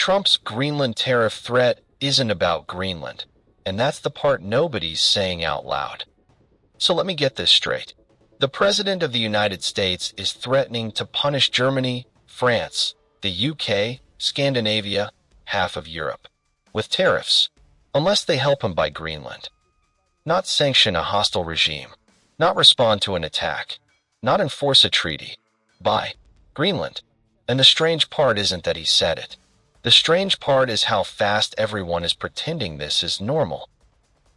Trump's Greenland tariff threat isn't about Greenland, and that's the part nobody's saying out loud. So let me get this straight. The President of the United States is threatening to punish Germany, France, the UK, Scandinavia, half of Europe, with tariffs, unless they help him buy Greenland. Not sanction a hostile regime, not respond to an attack, not enforce a treaty. Buy Greenland. And the strange part isn't that he said it. The strange part is how fast everyone is pretending this is normal.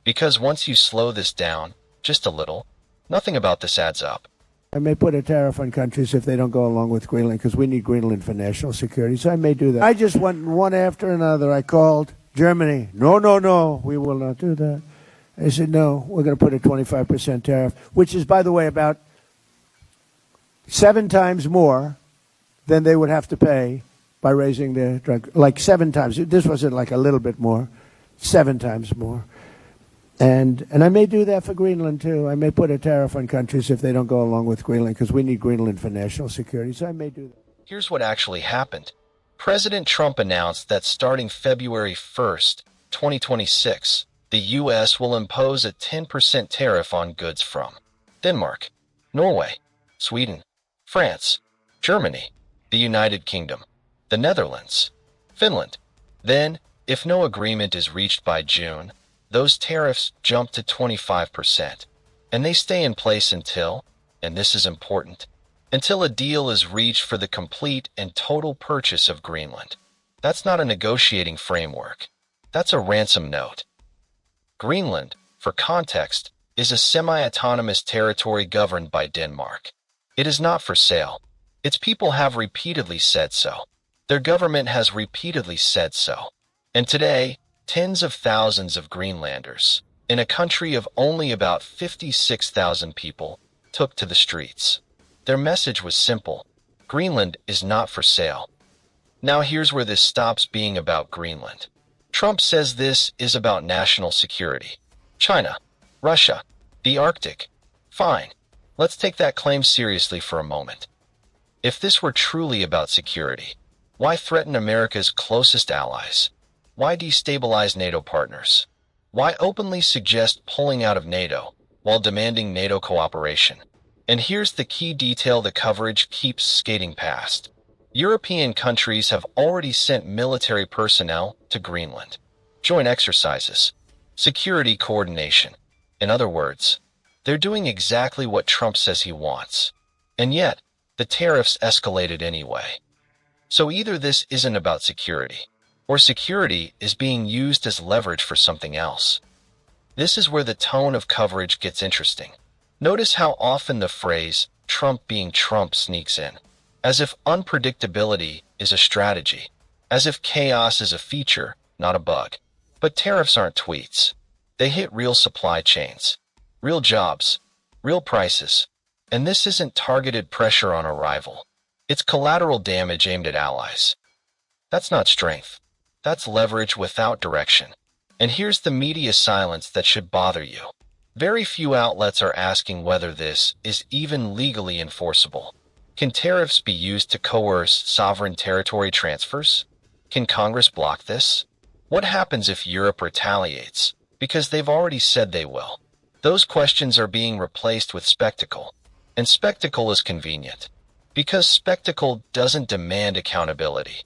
Because once you slow this down, just a little, nothing about this adds up. I may put a tariff on countries if they don't go along with Greenland, because we need Greenland for national security, so I may do that. I just went one after another. I called Germany. No, we will not do that. I said, no, we're going to put a 25% tariff, which is, by the way, about 7 times more than they would have to pay by raising their drug, like 7 times. This wasn't like a little bit more, 7 times more. And I may do that for Greenland, too. I may put a tariff on countries if they don't go along with Greenland, because we need Greenland for national security, so I may do that. Here's what actually happened. President Trump announced that starting February 1st, 2026, the U.S. will impose a 10% tariff on goods from Denmark, Norway, Sweden, France, Germany, the United Kingdom, the Netherlands, Finland. Then, if no agreement is reached by June, those tariffs jump to 25%, and they stay in place until, and this is important, until a deal is reached for the complete and total purchase of Greenland. That's not a negotiating framework. That's a ransom note. Greenland, for context, is a semi-autonomous territory governed by Denmark. It is not for sale. Its people have repeatedly said so. Their government has repeatedly said so. And today, tens of thousands of Greenlanders, in a country of only about 56,000 people, took to the streets. Their message was simple: Greenland is not for sale. Now here's where this stops being about Greenland. Trump says this is about national security. China, Russia, the Arctic. Fine. Let's take that claim seriously for a moment. If this were truly about security, why threaten America's closest allies? Why destabilize NATO partners? Why openly suggest pulling out of NATO while demanding NATO cooperation? And here's the key detail the coverage keeps skating past. European countries have already sent military personnel to Greenland. Joint exercises. Security coordination. In other words, they're doing exactly what Trump says he wants. And yet, the tariffs escalated anyway. So either this isn't about security, or security is being used as leverage for something else. This is where the tone of coverage gets interesting. Notice how often the phrase, Trump being Trump, sneaks in, as if unpredictability is a strategy, as if chaos is a feature, not a bug. But tariffs aren't tweets. They hit real supply chains, real jobs, real prices. And this isn't targeted pressure on a rival. It's collateral damage aimed at allies. That's not strength. That's leverage without direction. And here's the media silence that should bother you. Very few outlets are asking whether this is even legally enforceable. Can tariffs be used to coerce sovereign territory transfers? Can Congress block this? What happens if Europe retaliates? Because they've already said they will. Those questions are being replaced with spectacle. And spectacle is convenient, because spectacle doesn't demand accountability.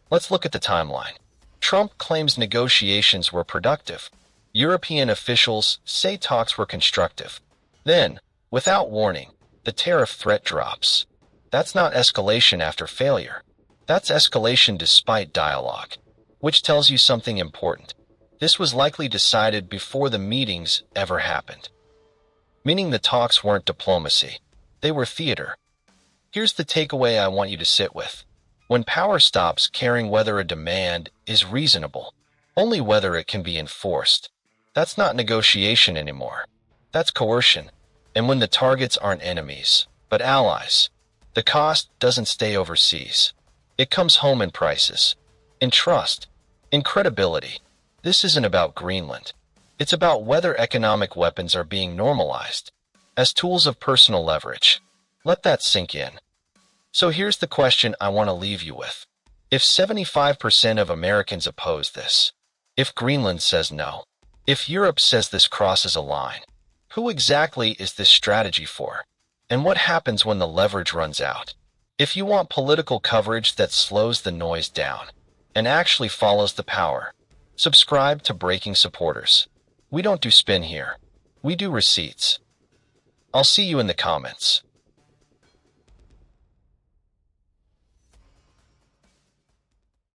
Let's look at the timeline. Trump claims negotiations were productive. European officials say talks were constructive. Then, without warning, the tariff threat drops. That's not escalation after failure. That's escalation despite dialogue, which tells you something important. This was likely decided before the meetings ever happened. Meaning the talks weren't diplomacy. They were theater. Here's the takeaway I want you to sit with. When power stops caring whether a demand is reasonable, only whether it can be enforced, that's not negotiation anymore. That's coercion. And when the targets aren't enemies, but allies, the cost doesn't stay overseas. It comes home in prices, in trust, in credibility. This isn't about Greenland. It's about whether economic weapons are being normalized as tools of personal leverage. Let that sink in. So here's the question I want to leave you with. If 75% of Americans oppose this, if Greenland says no, if Europe says this crosses a line, who exactly is this strategy for? And what happens when the leverage runs out? If you want political coverage that slows the noise down and actually follows the power, subscribe to Breaking Supporters. We don't do spin here. We do receipts. I'll see you in the comments.